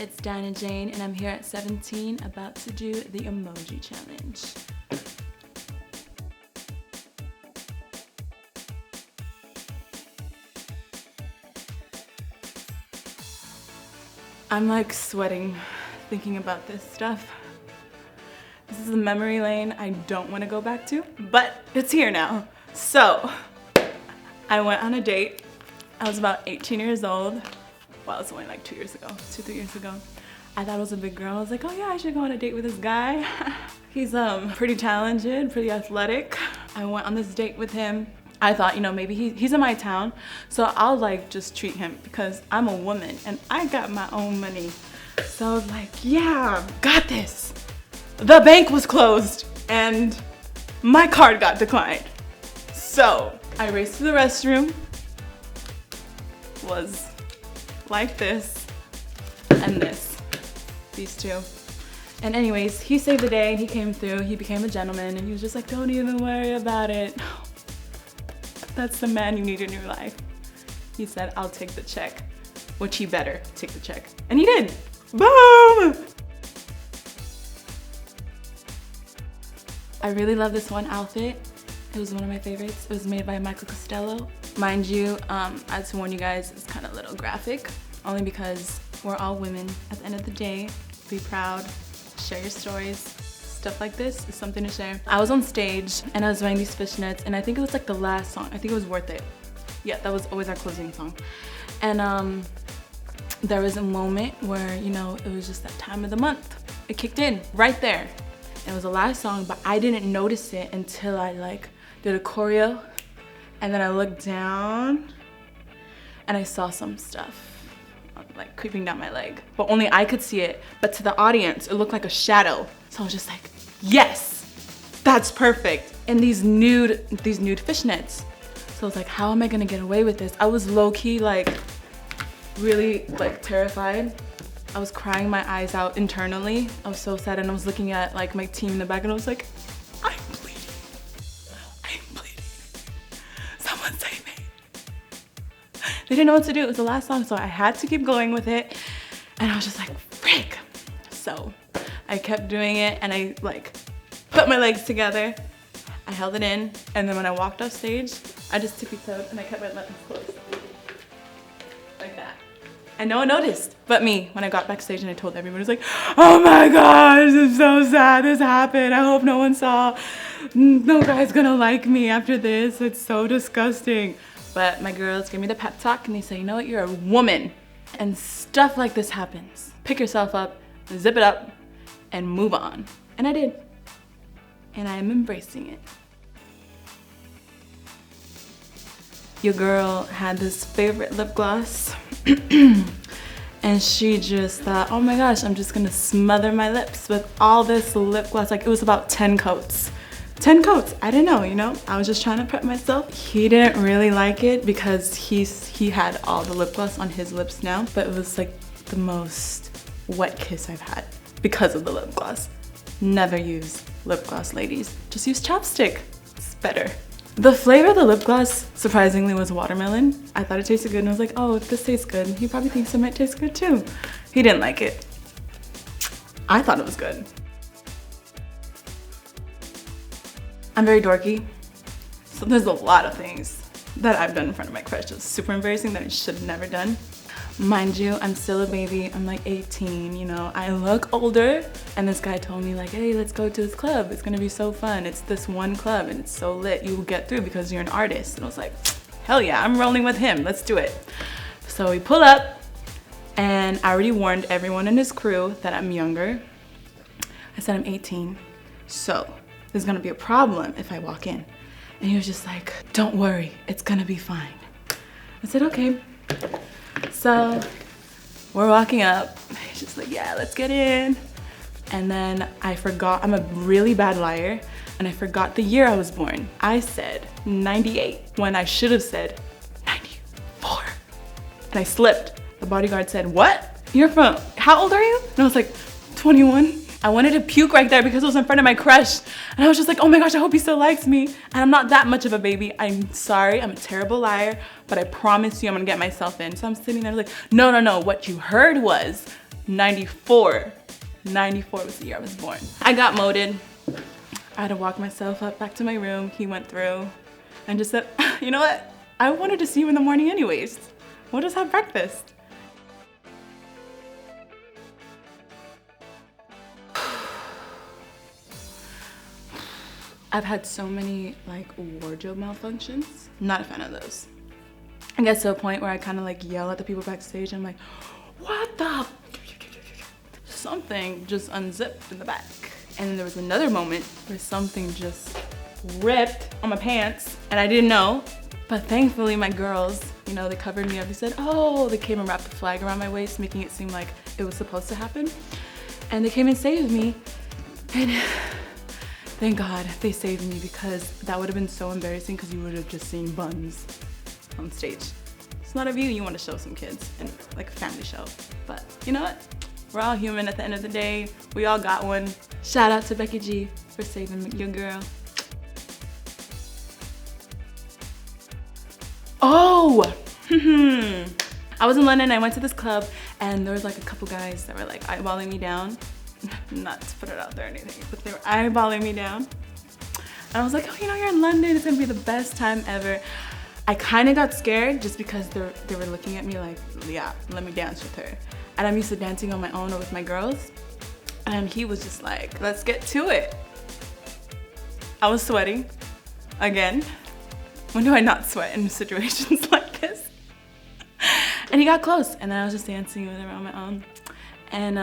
It's Dinah Jane, and I'm here at 17 about to do the emoji challenge. I'm like sweating thinking about this stuff. This is a memory lane I don't want to go back to, but it's here now. So I went on a date. I was about 18 years old. Well, it was only like 2 years ago, 3 years ago. I thought I was a big girl. I was like, oh yeah, I should go on a date with this guy. He's pretty talented, pretty athletic. I went on this date with him. I thought, you know, maybe he's in my town, so I'll like just treat him because I'm a woman and I got my own money. So I was like, yeah, got this. The bank was closed and my card got declined. So I raced to the restroom, was like this and this, these two. And anyways, he saved the day and he came through, he became a gentleman and he was just like, don't even worry about it. That's the man you need in your life. He said, I'll take the check, which he better take the check. And he did, boom! I really love this one outfit. It was one of my favorites. It was made by Michael Costello. Mind you, I had to warn you guys, it's kind of a little graphic, only because we're all women. At the end of the day, be proud, share your stories. Stuff like this is something to share. I was on stage and I was wearing these fishnets and I think it was like the last song. I think it was Worth It. Yeah, that was always our closing song. And there was a moment where, you know, it was just that time of the month. It kicked in right there. And it was the last song, but I didn't notice it until I like did a choreo. And then I looked down and I saw some stuff like creeping down my leg, but only I could see it. But to the audience, it looked like a shadow. So I was just like, yes, that's perfect. And these nude fishnets. So I was like, how am I gonna get away with this? I was low-key like really like terrified. I was crying my eyes out internally. I was so sad and I was looking at like my team in the back and I was like, I'm bleeding. Someone save me. They didn't know what to do. It was the last song, so I had to keep going with it. And I was just like, frick. So I kept doing it and I like put my legs together. I held it in. And then when I walked off stage, I just tippy-toed and I kept my legs closed. Like that. And no one noticed but me. When I got backstage and I told everyone, it was like, oh my gosh, I'm so sad this happened. I hope no one saw. No guy's gonna like me after this. It's so disgusting. But my girls gave me the pep talk and they say, you know what, you're a woman. And stuff like this happens. Pick yourself up, zip it up, and move on. And I did. And I am embracing it. Your girl had this favorite lip gloss. And she just thought, oh my gosh, I'm just gonna smother my lips with all this lip gloss. Like it was about 10 coats. 10 coats, I didn't know, you know? I was just trying to prep myself. He didn't really like it because he had all the lip gloss on his lips now, but it was like the most wet kiss I've had because of the lip gloss. Never use lip gloss, ladies. Just use chapstick, it's better. The flavor of the lip gloss, surprisingly, was watermelon. I thought it tasted good and I was like, oh, if this tastes good, he probably thinks it might taste good too. He didn't like it. I thought it was good. I'm very dorky, so there's a lot of things that I've done in front of my crush that's super embarrassing that I should have never done. Mind you, I'm still a baby. I'm like 18, you know, I look older. And this guy told me like, hey, let's go to this club. It's gonna be so fun. It's this one club and it's so lit. You will get through because you're an artist. And I was like, hell yeah, I'm rolling with him. Let's do it. So we pull up and I already warned everyone in his crew that I'm younger. I said I'm 18, so there's gonna be a problem if I walk in. And he was just like, don't worry, it's gonna be fine. I said, okay. So we're walking up. He's just like, yeah, let's get in. And then I forgot, I'm a really bad liar, and I forgot the year I was born. I said 98 when I should have said 94. And I slipped. The bodyguard said, what? You're from, how old are you? And I was like, 21. I wanted to puke right there because it was in front of my crush. And I was just like, oh my gosh, I hope he still likes me. And I'm not that much of a baby. I'm sorry, I'm a terrible liar, but I promise you I'm gonna get myself in. So I'm sitting there like, no, what you heard was 94. 94 was the year I was born. I got moted. I had to walk myself up back to my room. He went through and just said, you know what? I wanted to see you in the morning anyways. We'll just have breakfast. I've had so many like wardrobe malfunctions. Not a fan of those. I get to a point where I kind of like yell at the people backstage. I'm like, what the? Something just unzipped in the back. And then there was another moment where something just ripped on my pants and I didn't know. But thankfully my girls, you know, they covered me up. They said, oh, they came and wrapped the flag around my waist, making it seem like it was supposed to happen. And they came and saved me. And thank God they saved me, because that would have been so embarrassing, because you would have just seen buns on stage. It's not a view you want to show some kids and like a family show. But you know what? We're all human at the end of the day. We all got one. Shout out to Becky G for saving your girl. Oh, I was in London. I went to this club and there was like a couple guys that were like eyeballing me down. Not to put it out there or anything, but they were eyeballing me down. And I was like, oh, you know, you're in London. It's gonna be the best time ever. I kind of got scared just because they were looking at me like, yeah, let me dance with her. And I'm used to dancing on my own or with my girls. And he was just like, let's get to it. I was sweating again. When do I not sweat in situations like this? And he got close and then I was just dancing with him on my own. And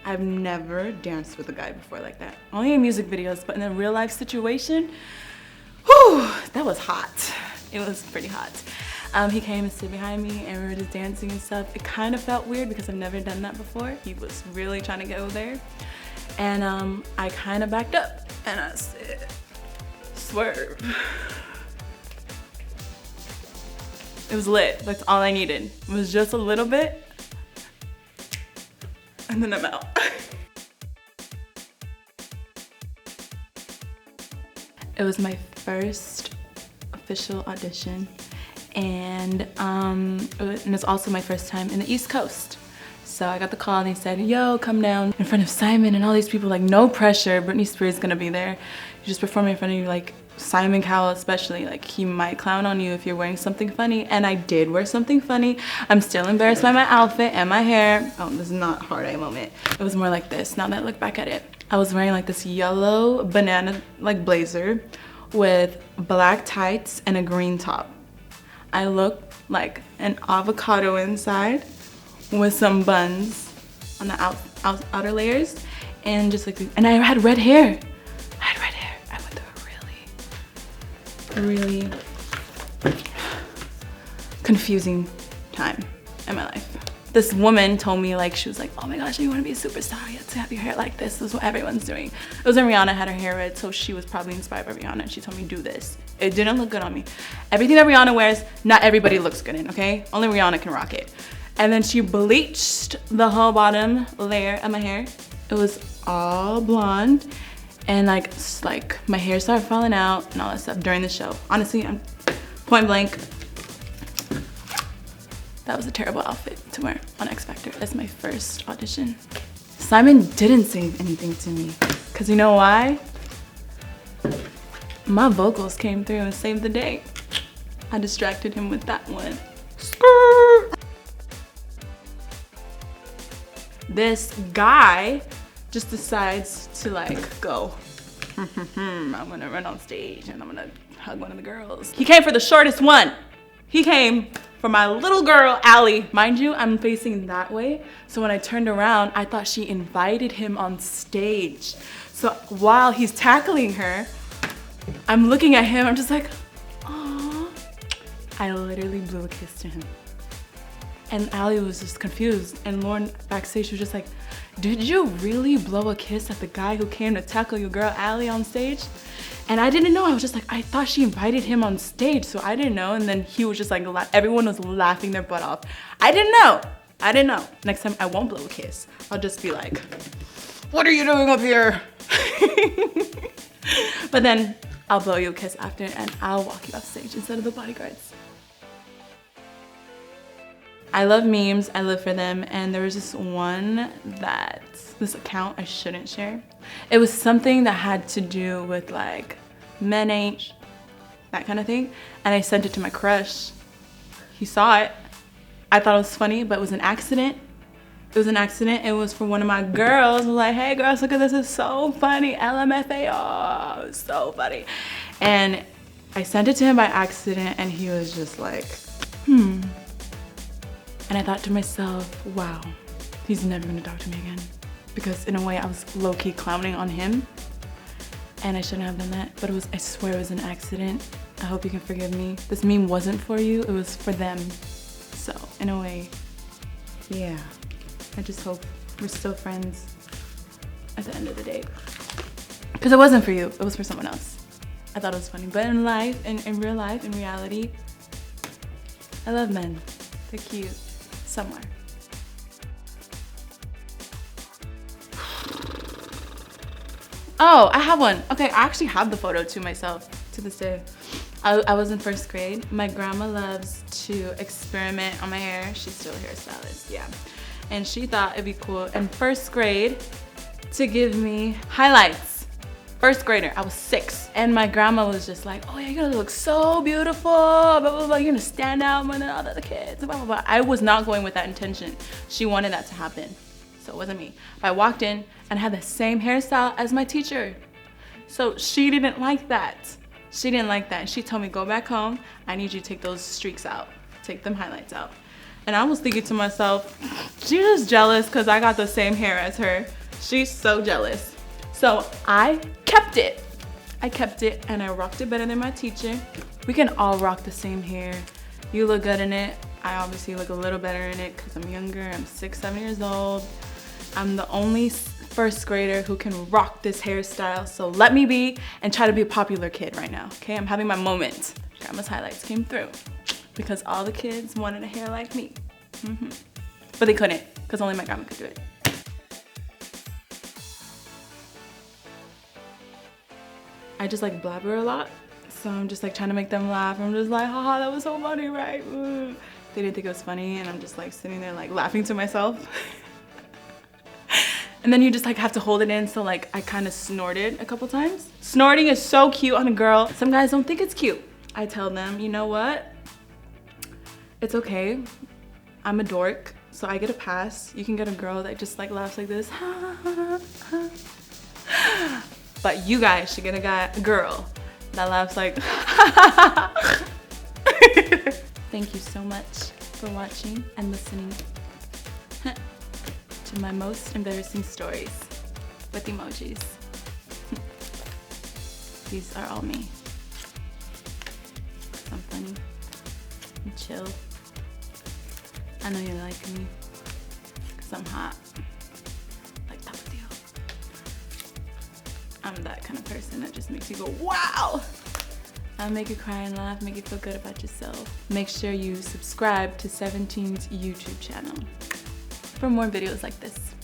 I've never danced with a guy before like that. Only in music videos, but in a real life situation, whew, that was hot. It was pretty hot. He came and stood behind me and we were just dancing and stuff. It kind of felt weird because I've never done that before. He was really trying to go there. And I kind of backed up and I said, swerve. It was lit. That's all I needed. It was just a little bit. And then I'm out. It was my first official audition. And it's also my first time in the East Coast. So I got the call and they said, yo, come down in front of Simon and all these people, like no pressure, Britney Spears is gonna be there. You just perform in front of you, like Simon Cowell especially, like he might clown on you if you're wearing something funny. And I did wear something funny. I'm still embarrassed by my outfit and my hair. Oh, this is not hard eye moment. It was more like this, now that I look back at it. I was wearing like this yellow banana like blazer with black tights and a green top. I looked like an avocado inside with some buns on the outer layers and just like, and I had red hair. I went through a really confusing time in my life. This woman told me, like, she was like, oh my gosh, you want to be a superstar, you have to have your hair like this is what everyone's doing. It was when Rihanna had her hair red, so she was probably inspired by Rihanna and she told me do this. It didn't look good on me. Everything that Rihanna wears, not everybody looks good in, okay? Only Rihanna can rock it. And then she bleached the whole bottom layer of my hair. It was all blonde and like my hair started falling out and all that stuff during the show. Honestly, I'm point blank. That was a terrible outfit to wear on X Factor. That's my first audition. Simon didn't say anything to me. Cause you know why? My vocals came through and saved the day. I distracted him with that one. This guy just decides to like go, I'm gonna run on stage and I'm gonna hug one of the girls. He came for the shortest one. He came for my little girl, Allie. Mind you, I'm facing that way. So when I turned around, I thought she invited him on stage. So while he's tackling her, I'm looking at him, I'm just like, aww. I literally blew a kiss to him. And Allie was just confused. And Lauren backstage was just like, did you really blow a kiss at the guy who came to tackle your girl Allie on stage? And I didn't know. I was just like, I thought she invited him on stage, so I didn't know. And then he was just like, everyone was laughing their butt off. I didn't know. I didn't know. Next time I won't blow a kiss. I'll just be like, what are you doing up here? But then I'll blow you a kiss after and I'll walk you off stage instead of the bodyguards. I love memes, I live for them, and there was this account I shouldn't share. It was something that had to do with like men ain't, that kind of thing, and I sent it to my crush. He saw it. I thought it was funny, but it was an accident. It was an accident. It was for one of my girls. I was like, hey girls, look at this, it's so funny. LMFAO, it's so funny. And I sent it to him by accident, and he was just like, And I thought to myself, wow, he's never gonna talk to me again. Because in a way I was low-key clowning on him, and I shouldn't have done that, but I swear it was an accident. I hope you can forgive me. This meme wasn't for you, it was for them. So in a way, yeah. I just hope we're still friends at the end of the day. Because it wasn't for you, it was for someone else. I thought it was funny. But in life, in real life, in reality, I love men. They're cute. Somewhere. Oh, I have one. Okay, I actually have the photo to myself to this day. I was in 1st grade. My grandma loves to experiment on my hair. She's still a hairstylist, yeah. And she thought it'd be cool in 1st grade to give me highlights. 1st grader, I was 6. And my grandma was just like, oh yeah, you're gonna look so beautiful, blah, blah, blah. You're gonna stand out more than all the other kids, blah, blah, blah. I was not going with that intention. She wanted that to happen, so it wasn't me. But I walked in and had the same hairstyle as my teacher. So she didn't like that. She didn't like that. And she told me, go back home. I need you to take those streaks out. Take them highlights out. And I was thinking to myself, she's just jealous because I got the same hair as her. She's so jealous. So I kept it. I kept it and I rocked it better than my teacher. We can all rock the same hair. You look good in it. I obviously look a little better in it because I'm younger. I'm 6, 7 years old. I'm the only 1st grader who can rock this hairstyle. So let me be and try to be a popular kid right now. Okay, I'm having my moment. Grandma's highlights came through because all the kids wanted a hair like me. But they couldn't because only my grandma could do it. I just like blabber a lot. So I'm just like trying to make them laugh. I'm just like, haha, that was so funny, right? Ooh. They didn't think it was funny and I'm just like sitting there like laughing to myself. And then you just like have to hold it in, so like I kind of snorted a couple times. Snorting is so cute on a girl. Some guys don't think it's cute. I tell them, you know what? It's okay. I'm a dork, so I get a pass. You can get a girl that just like laughs like this. But you guys should get a girl that laughs like Thank you so much for watching and listening to my most embarrassing stories with emojis. These are all me. I'm funny. I'm chill. I know you like me because I'm hot. Like that with you. I'm that kind of person that just makes you go, wow! I'll make you cry and laugh, make you feel good about yourself. Make sure you subscribe to 17's YouTube channel for more videos like this.